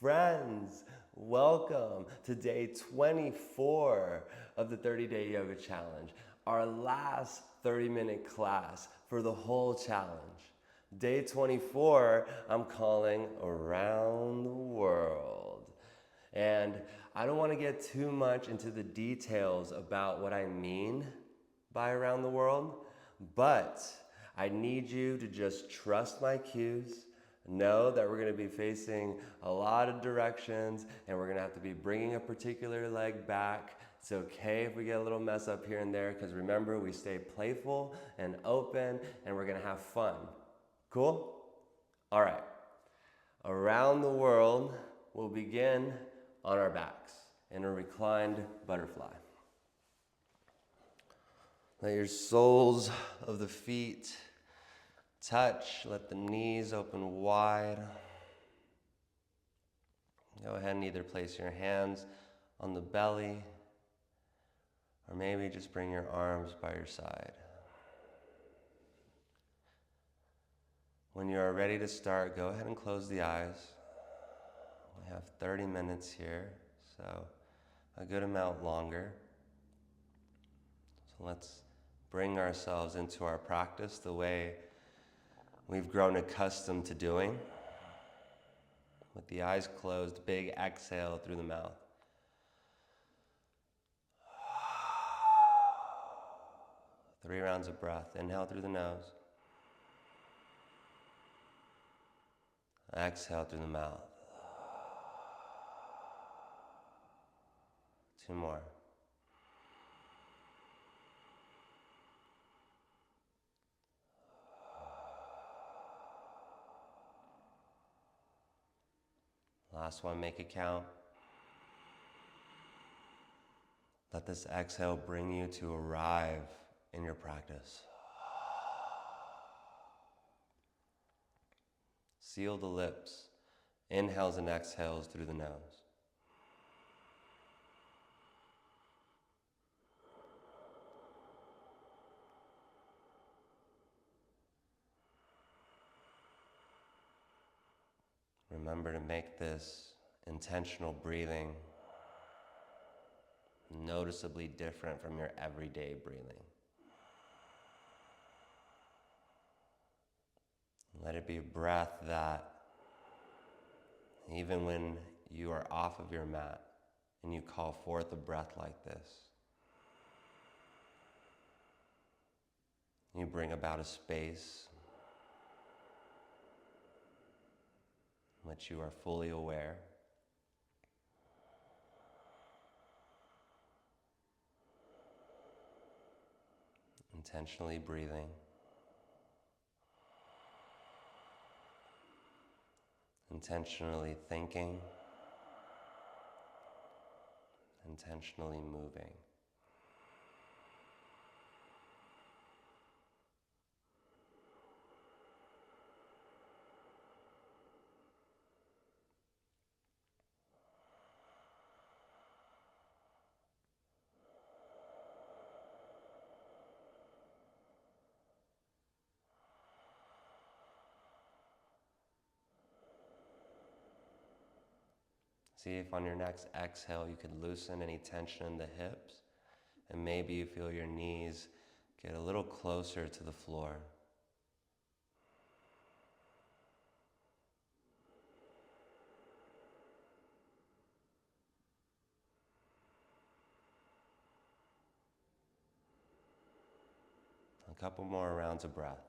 Friends, welcome to day 24 of the 30-day yoga challenge, our last 30-minute class for the whole challenge. Day 24, I'm calling Around the World. And I don't want to get too much into the details about what I mean by around the world, but I need you to just trust my cues. Know that we're going to be facing a lot of directions and we're going to have to be bringing a particular leg back. It's okay if we get a little mess up here and there, because remember, we stay playful and open and we're going to have fun. Cool? All right. Around the world, we'll begin on our backs in a reclined butterfly. Let your soles of the feet touch, let the knees open wide. Go ahead and either place your hands on the belly or maybe just bring your arms by your side. When you are ready to start, go ahead and close the eyes. We have 30 minutes here, so a good amount longer. So let's bring ourselves into our practice the way we've grown accustomed to doing. With the eyes closed, big exhale through the mouth. Three rounds of breath. Inhale through the nose. Exhale through the mouth. Two more. Last one, make it count. Let this exhale bring you to arrive in your practice. Seal the lips. Inhales and exhales through the nose. Remember to make this intentional breathing noticeably different from your everyday breathing. Let it be a breath that, even when you are off of your mat and you call forth a breath like this, you bring about a space in which you are fully aware. Intentionally breathing. Intentionally thinking. Intentionally moving. See if on your next exhale you could loosen any tension in the hips, and maybe you feel your knees get a little closer to the floor. A couple more rounds of breath.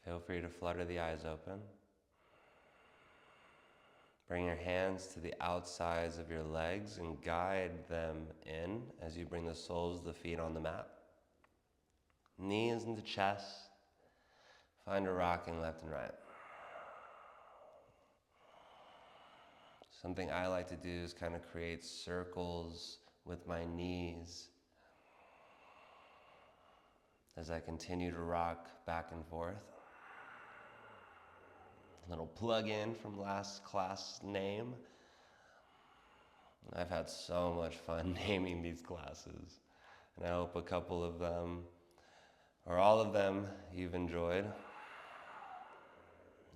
Feel free to flutter the eyes open. Bring your hands to the outsides of your legs and guide them in as you bring the soles of the feet on the mat. Knees into chest. Find a rocking left and right. Something I like to do is kind of create circles with my knees as I continue to rock back and forth. Little plug-in from last class name. I've had so much fun naming these classes, and I hope a couple of them, or all of them, you've enjoyed.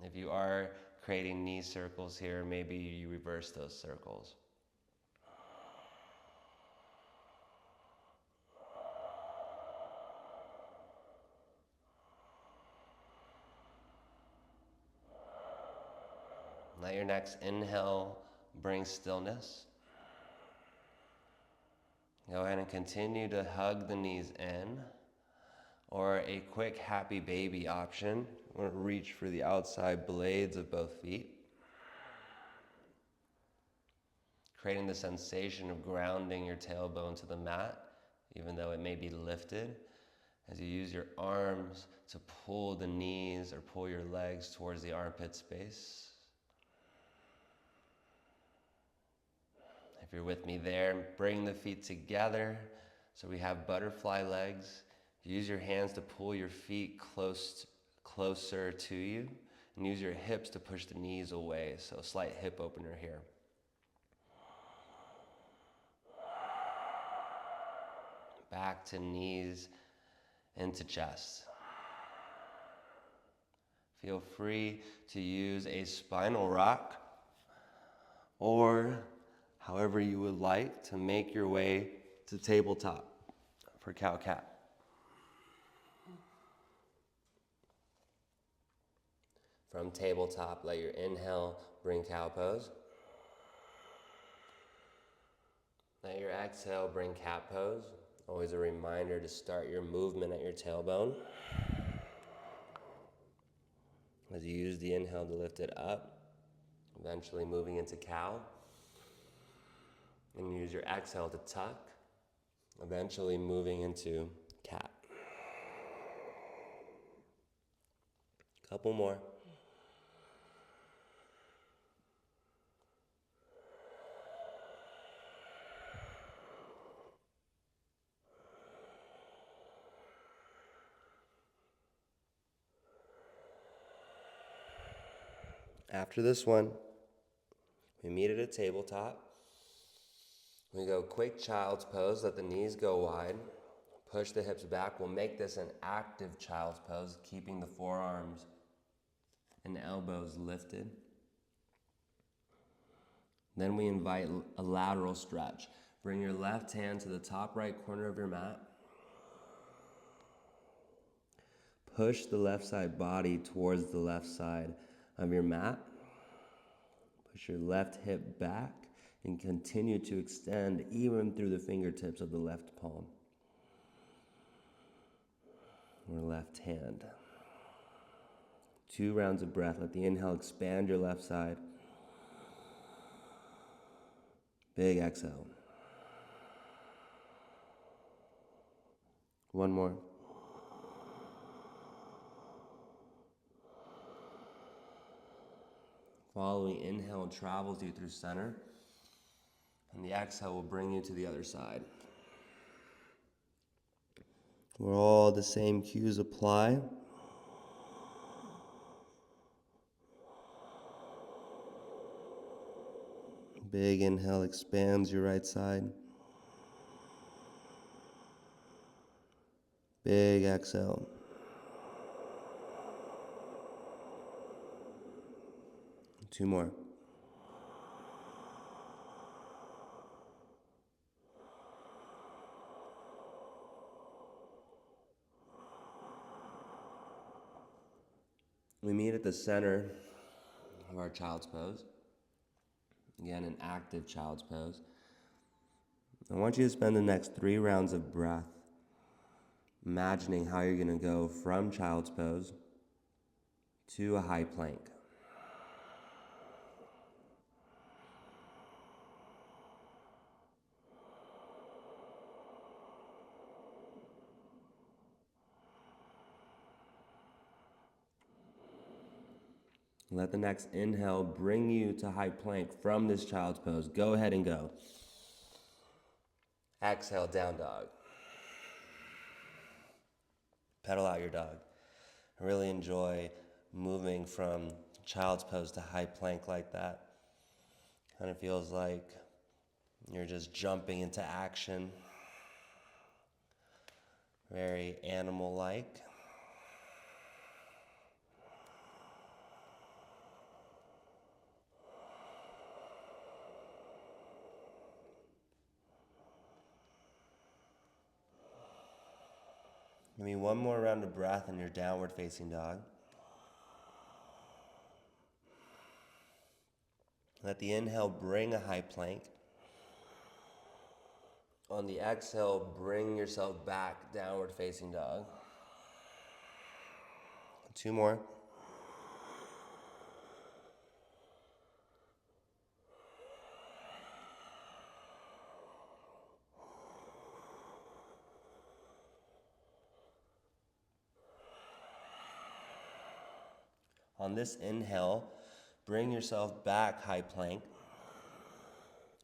If you are creating knee circles here, maybe you reverse those circles. Let your next inhale bring stillness. Go ahead and continue to hug the knees in, or a quick happy baby option. We're going to reach for the outside blades of both feet, creating the sensation of grounding your tailbone to the mat, even though it may be lifted, as you use your arms to pull the knees or pull your legs towards the armpit space. If you're with me there, bring the feet together so we have butterfly legs. Use your hands to pull your feet closer to you, and use your hips to push the knees away, so a slight hip opener here. Back to knees into chest. Feel free to use a spinal rock, or however you would like to make your way to tabletop for cow-cat. From tabletop, let your inhale bring cow pose. Let your exhale bring cat pose. Always a reminder to start your movement at your tailbone. As you use the inhale to lift it up, eventually moving into cow. And use your exhale to tuck, eventually moving into cat. Couple more. After this one, we meet at a tabletop. We go quick child's pose, let the knees go wide, push the hips back. We'll make this an active child's pose, keeping the forearms and elbows lifted. Then we invite a lateral stretch. Bring your left hand to the top right corner of your mat. Push the left side body towards the left side of your mat. Push your left hip back and continue to extend even through the fingertips of the left palm or left hand. 2 rounds of breath. Let the inhale expand your left side. Big exhale. 1 more. Following inhale travels you through center, and the exhale will bring you to the other side. Where all the same cues apply. Big inhale expands your right side. Big exhale. Two more. We meet at the center of our child's pose. Again, an active child's pose. I want you to spend the next 3 rounds of breath imagining how you're going to go from child's pose to a high plank. Let the next inhale bring you to high plank from this child's pose. Go ahead and go. Exhale, down dog. Pedal out your dog. I really enjoy moving from child's pose to high plank like that. Kind of feels like you're just jumping into action. Very animal-like. Give me one more round of breath in your downward facing dog. Let the inhale bring a high plank. On the exhale, bring yourself back, downward facing dog. 2 more. On this inhale, bring yourself back, high plank.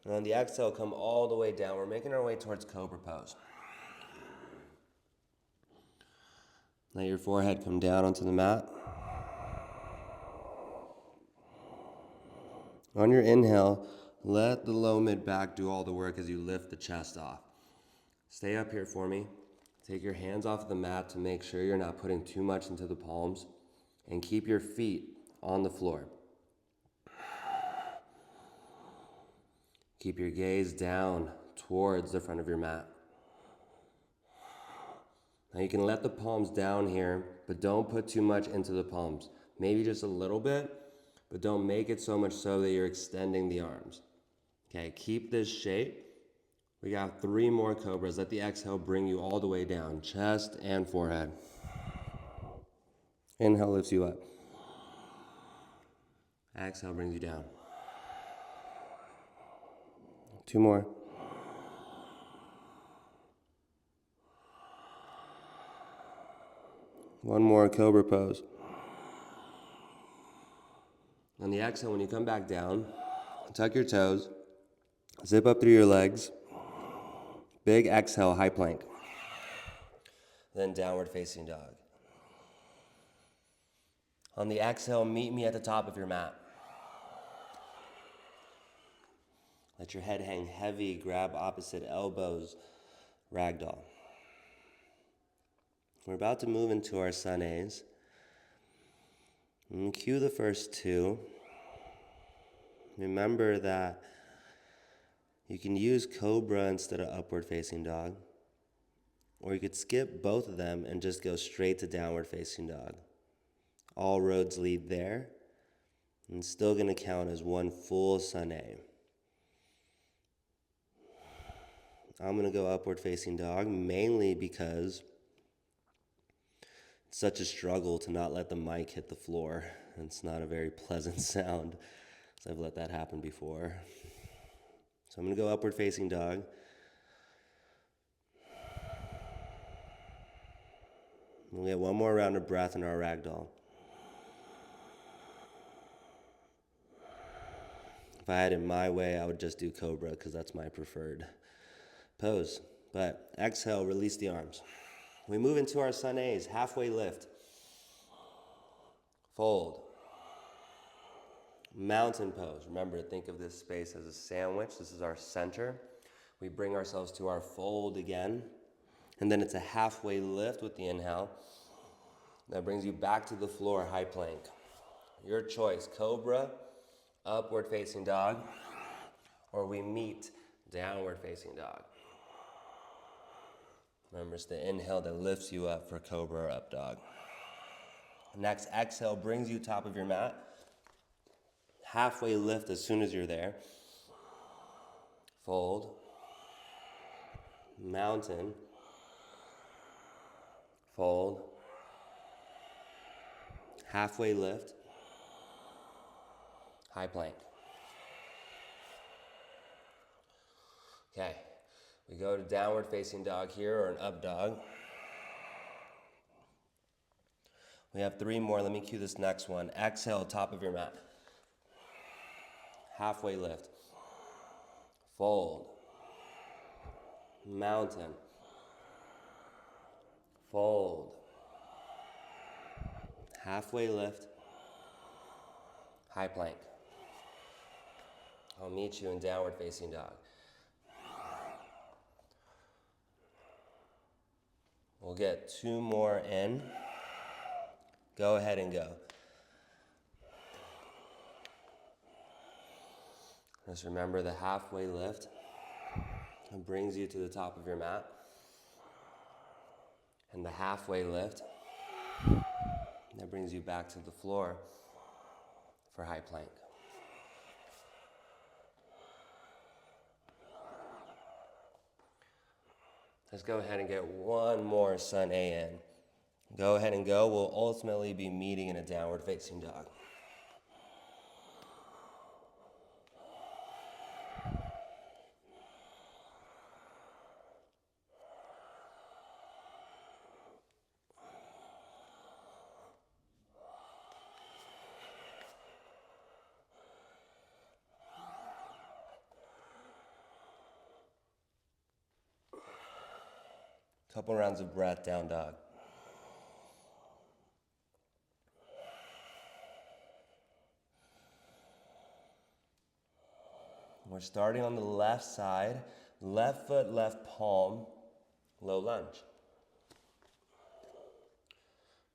And on the exhale, come all the way down. We're making our way towards Cobra pose. Let your forehead come down onto the mat. On your inhale, let the low mid back do all the work as you lift the chest off. Stay up here for me. Take your hands off the mat to make sure you're not putting too much into the palms. And keep your feet on the floor. Keep your gaze down towards the front of your mat. Now you can let the palms down here, but don't put too much into the palms. Maybe just a little bit, but don't make it so much so that you're extending the arms. Okay, keep this shape. We got 3 more cobras. Let the exhale bring you all the way down, chest and forehead. Inhale lifts you up. Exhale brings you down. 2 more. One more cobra pose. On the exhale, when you come back down, tuck your toes, zip up through your legs. Big exhale, high plank. Then downward facing dog. On the exhale, meet me at the top of your mat. Let your head hang heavy, grab opposite elbows, Ragdoll. We're about to move into our Sun A's. And cue the first 2. Remember that you can use Cobra instead of upward facing dog. Or you could skip both of them and just go straight to downward facing dog. All roads lead there. And it's still going to count as one full Sun A. I'm going to go upward facing dog mainly because it's such a struggle to not let the mic hit the floor. It's not a very pleasant sound, so I've let that happen before. So I'm going to go upward facing dog. We'll get one more round of breath in our Ragdoll. If I had it my way, I would just do Cobra because that's my preferred pose. But exhale, release the arms. We move into our Sun A's, halfway lift. Fold. Mountain pose. Remember to think of this space as a sandwich. This is our center. We bring ourselves to our fold again. And then it's a halfway lift with the inhale. That brings you back to the floor, high plank. Your choice, Cobra, upward facing dog, or we meet downward facing dog. Remember, it's the inhale that lifts you up for Cobra or up dog. Next exhale brings you top of your mat. Halfway lift as soon as you're there. Fold. Mountain. Fold. Halfway lift. High plank. Okay, we go to downward facing dog here, or an up dog. We have 3 more. Let me cue this next one. Exhale, top of your mat. Halfway lift. Fold. Mountain. Fold. Halfway lift. high plank. I'll meet you in downward facing dog. We'll get 2 more in. Go ahead and go. Just remember the halfway lift. It brings you to the top of your mat. And the halfway lift, that brings you back to the floor for high plank. Let's go ahead and get 1 more sun A in. Go ahead and go. We'll ultimately be meeting in a downward facing dog. Couple rounds of breath, down dog. We're starting on the left side, left foot, left palm, low lunge.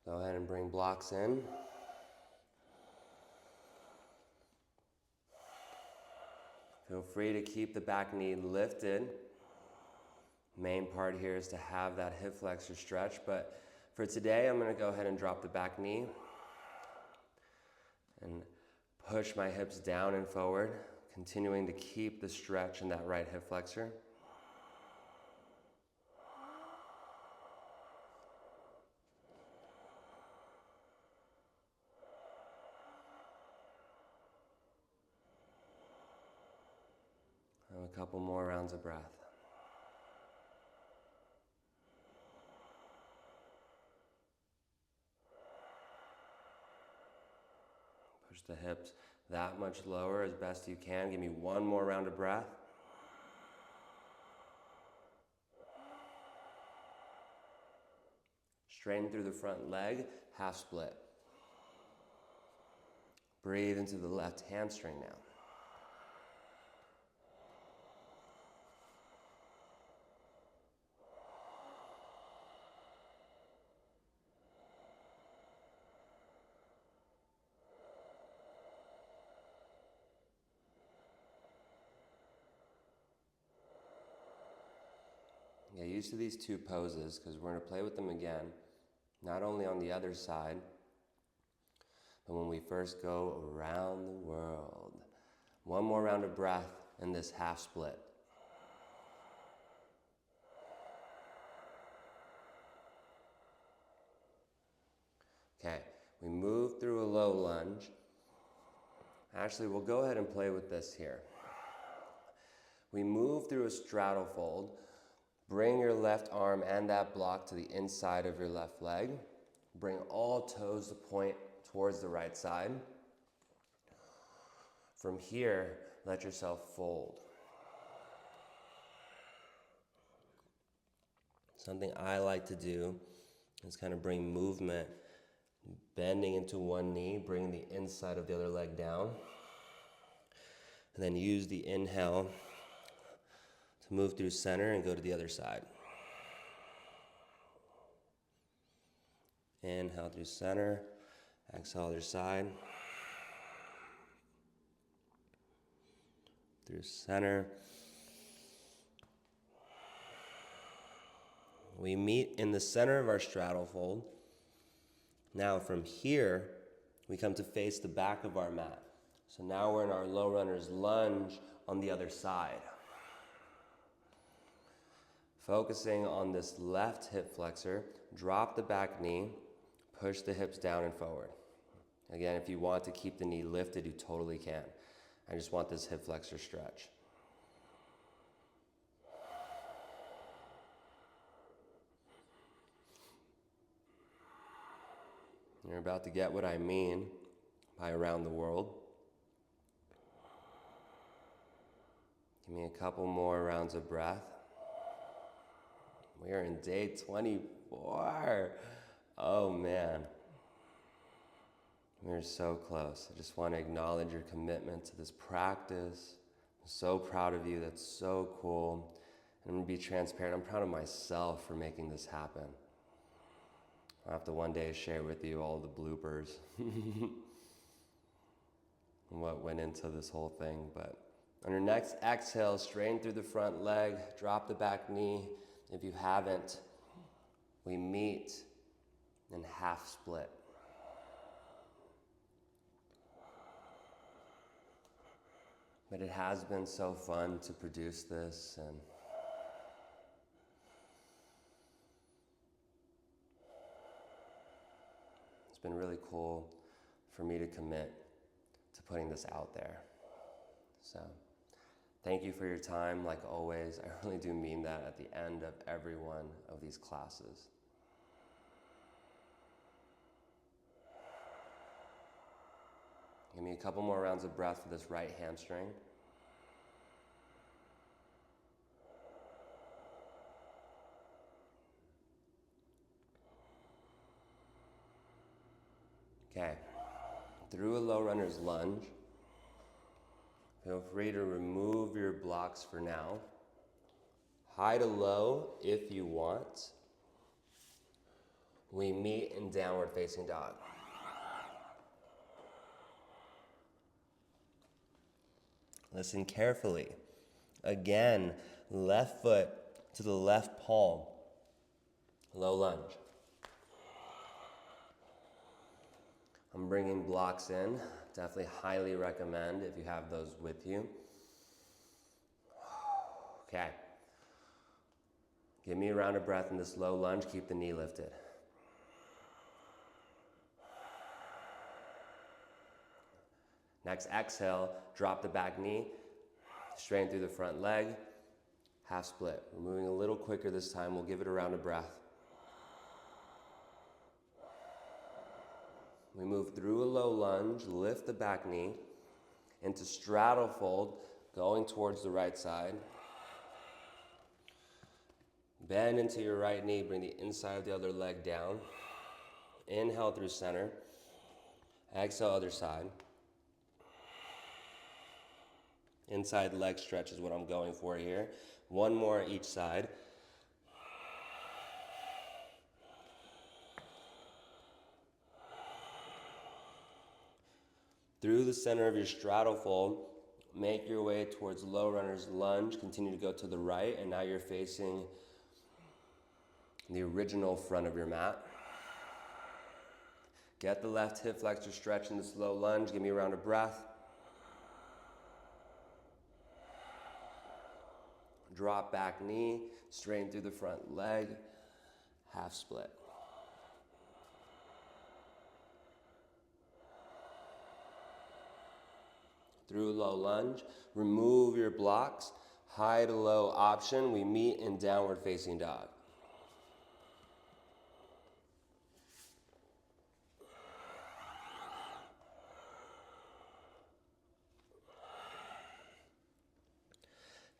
Go ahead and bring blocks in. Feel free to keep the back knee lifted. Main part here is to have that hip flexor stretch, but for today, I'm gonna go ahead and drop the back knee and push my hips down and forward, continuing to keep the stretch in that right hip flexor. And a couple more rounds of breath. Push the hips that much lower as best you can. Give me 1 more round of breath. Straighten through the front leg, half split. Breathe into the left hamstring now. Get used to these 2 poses because we're going to play with them again, not only on the other side, but when we first go around the world. 1 more round of breath in this half split. Okay, we move through a low lunge. Actually, we'll go ahead and play with this here. We move through a straddle fold. Bring your left arm and that block to the inside of your left leg. Bring all toes to point towards the right side. From here, let yourself fold. Something I like to do is kind of bring movement, bending into one knee, bring the inside of the other leg down, and then use the inhale to move through center and go to the other side. Inhale through center, exhale other side. Through center. We meet in the center of our straddle fold. Now from here, we come to face the back of our mat. So now we're in our low runner's lunge on the other side. Focusing on this left hip flexor, drop the back knee, push the hips down and forward. Again, if you want to keep the knee lifted, you totally can. I just want this hip flexor stretch. You're about to get what I mean by around the world. Give me a couple more rounds of breath. We are in day 24. Oh man. We're so close. I just want to acknowledge your commitment to this practice. I'm so proud of you. That's so cool. And I'm going to be transparent. I'm proud of myself for making this happen. I'll have to one day share with you all the bloopers and what went into this whole thing. But on your next exhale, straighten through the front leg, drop the back knee. If you haven't, we meet in half split. But it has been so fun to produce this, and it's been really cool for me to commit to putting this out there. So thank you for your time. Like always, I really do mean that at the end of every one of these classes. Give me a couple more rounds of breath for this right hamstring. Okay, through a low runner's lunge, feel free to remove your blocks for now. High to low if you want. We meet in downward facing dog. Listen carefully. Again, left foot to the left palm. Low lunge. I'm bringing blocks in. Definitely highly recommend if you have those with you. Okay. Give me a round of breath in this low lunge. Keep the knee lifted. Next exhale, drop the back knee, straighten through the front leg, half split. We're moving a little quicker this time. We'll give it a round of breath. We move through a low lunge, lift the back knee into straddle fold, going towards the right side. Bend into your right knee, bring the inside of the other leg down. Inhale through center. Exhale, other side. Inside leg stretch is what I'm going for here. One more each side. Through the center of your straddle fold, make your way towards low runner's lunge. Continue to go to the right, and now you're facing the original front of your mat. Get the left hip flexor stretch in this low lunge. Give me a round of breath. Drop back knee, straighten through the front leg, half split. Through low lunge, remove your blocks, high to low option. We meet in downward facing dog.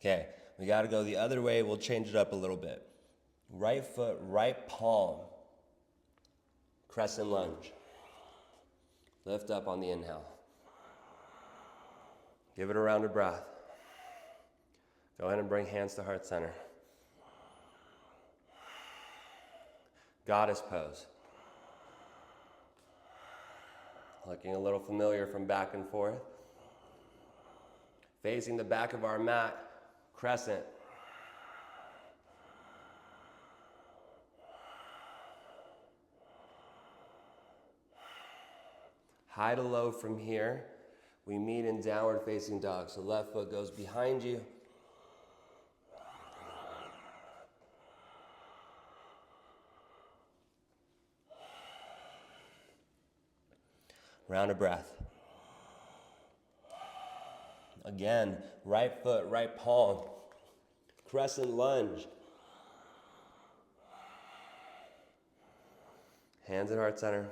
Okay, we gotta go the other way. We'll change it up a little bit. Right foot, right palm, crescent lunge. Lift up on the inhale. Give it a round of breath. Go ahead and bring hands to heart center. Goddess pose. Looking a little familiar from back and forth. Facing the back of our mat, crescent. High to low from here. We meet in downward facing dog. So left foot goes behind you. Round of breath. Again, right foot, right palm. Crescent lunge. Hands at heart center.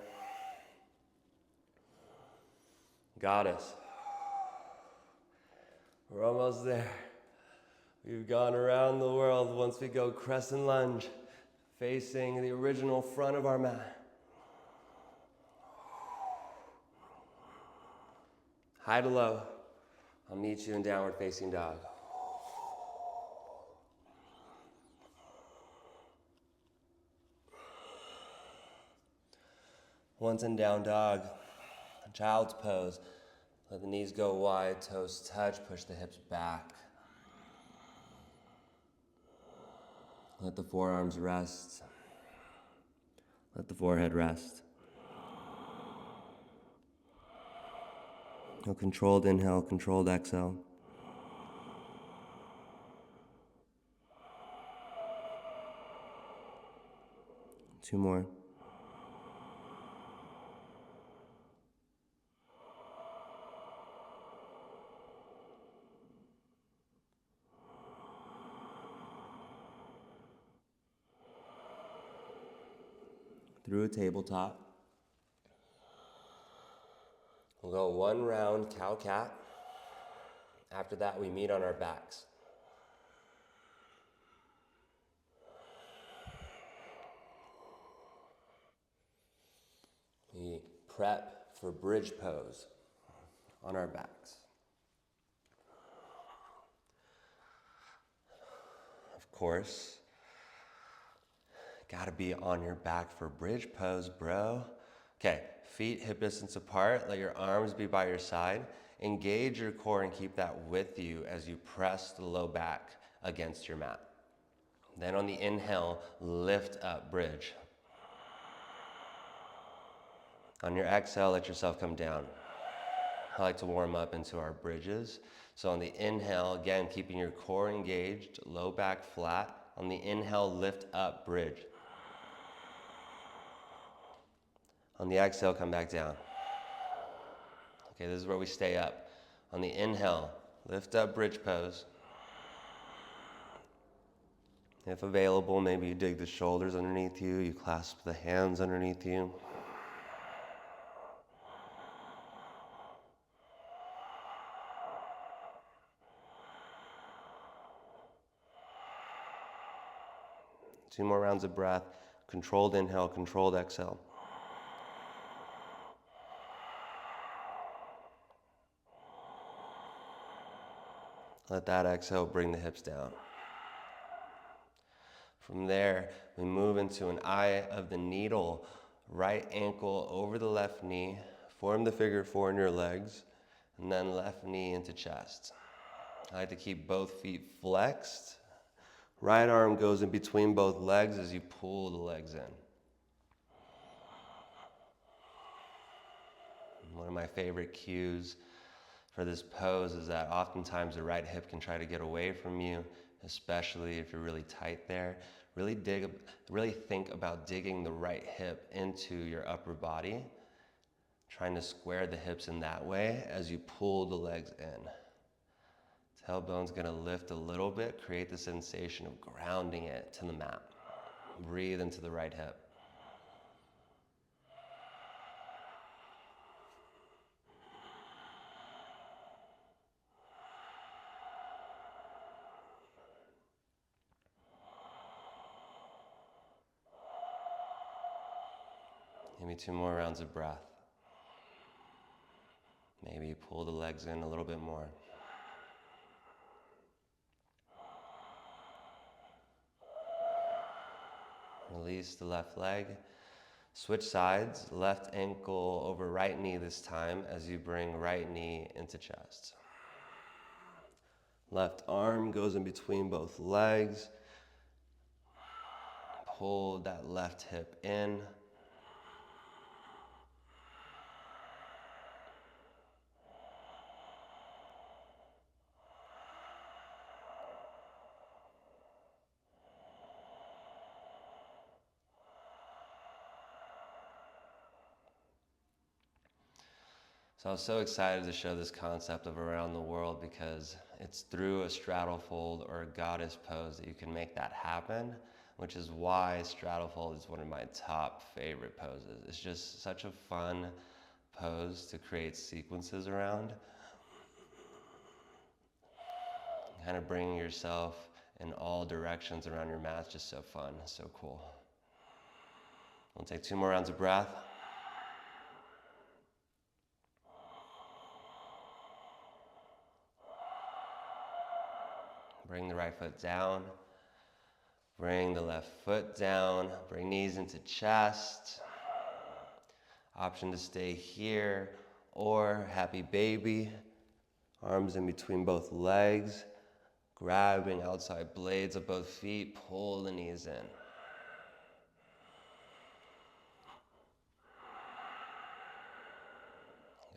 Goddess. We're almost there. We've gone around the world once we go crescent lunge, facing the original front of our mat. high to low. I'll meet you in downward facing dog. Once in down dog, child's pose. Let the knees go wide, toes touch, push the hips back. Let the forearms rest. Let the forehead rest. A controlled inhale, controlled exhale. Two more. Through a tabletop. We'll go one round cow-cat. After that, we meet on our backs. We prep for bridge pose on our backs. Of course, gotta be on your back for bridge pose, bro. Okay, feet hip distance apart. Let your arms be by your side. Engage your core and keep that with you as you press the low back against your mat. Then on the inhale, lift up, bridge. On your exhale, let yourself come down. I like to warm up into our bridges. So on the inhale, again, keeping your core engaged, low back flat. On the inhale, lift up, bridge. On the exhale, come back down. Okay, this is where we stay up. On the inhale, lift up, bridge pose. If available, maybe you dig the shoulders underneath you, you clasp the hands underneath you. Two more rounds of breath. Controlled inhale, controlled exhale. Let that exhale bring the hips down. From there, we move into an eye of the needle. Right ankle over the left knee. Form the figure four in your legs. And then left knee into chest. I like to keep both feet flexed. Right arm goes in between both legs as you pull the legs in. One of my favorite cues for this pose is that oftentimes the right hip can try to get away from you, especially if you're really tight there. Really think about digging the right hip into your upper body, trying to square the hips in that way as you pull the legs in. Tailbone's gonna lift a little bit, create the sensation of grounding it to the mat. Breathe into the right hip. Maybe two more rounds of breath. Maybe pull the legs in a little bit more. Release the left leg. Switch sides, left ankle over right knee this time as you bring right knee into chest. Left arm goes in between both legs. Pull that left hip in. So I was so excited to show this concept of around the world because it's through a straddle fold or a goddess pose that you can make that happen, which is why straddle fold is one of my top favorite poses. It's just such a fun pose to create sequences around. Kind of bringing yourself in all directions around your mat is just so fun, so cool. We'll take two more rounds of breath. Bring the right foot down. Bring the left foot down. Bring knees into chest. Option to stay here or happy baby. Arms in between both legs. Grabbing outside blades of both feet. Pull the knees in.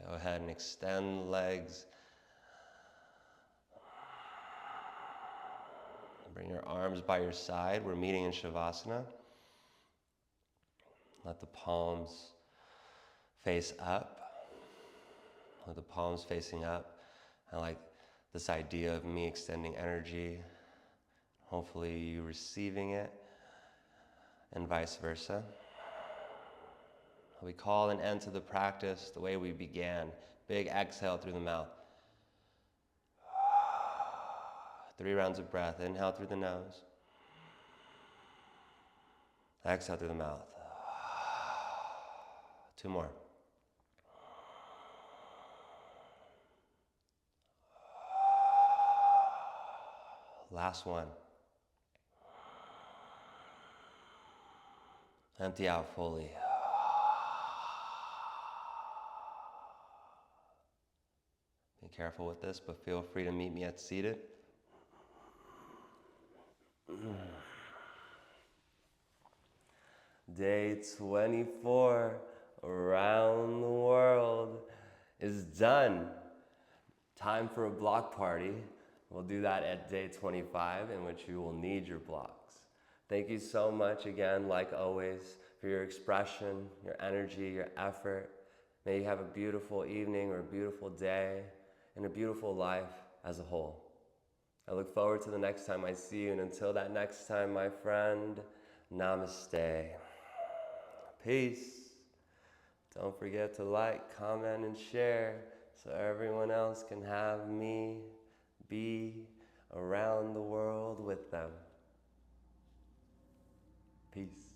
Go ahead and extend the legs. Bring your arms by your side. We're meeting in Savasana. Let the palms face up. Let the palms facing up. I like this idea of me extending energy. Hopefully you receiving it, and vice versa. We call an end to the practice the way we began. Big exhale through the mouth. 3 rounds of breath. Inhale through the nose. Exhale through the mouth. 2 more. Last one. Empty out fully. Be careful with this, but feel free to meet me at seated. Day 24 around the world is done. Time for a block party. We'll do that at day 25, in which you will need your blocks. Thank you so much again, like always, for your expression, your energy, your effort. May you have a beautiful evening or a beautiful day and a beautiful life as a whole. I look forward to the next time I see you, and until that next time, my friend, namaste. Peace. Don't forget to like, comment, and share so everyone else can have me be around the world with them. Peace.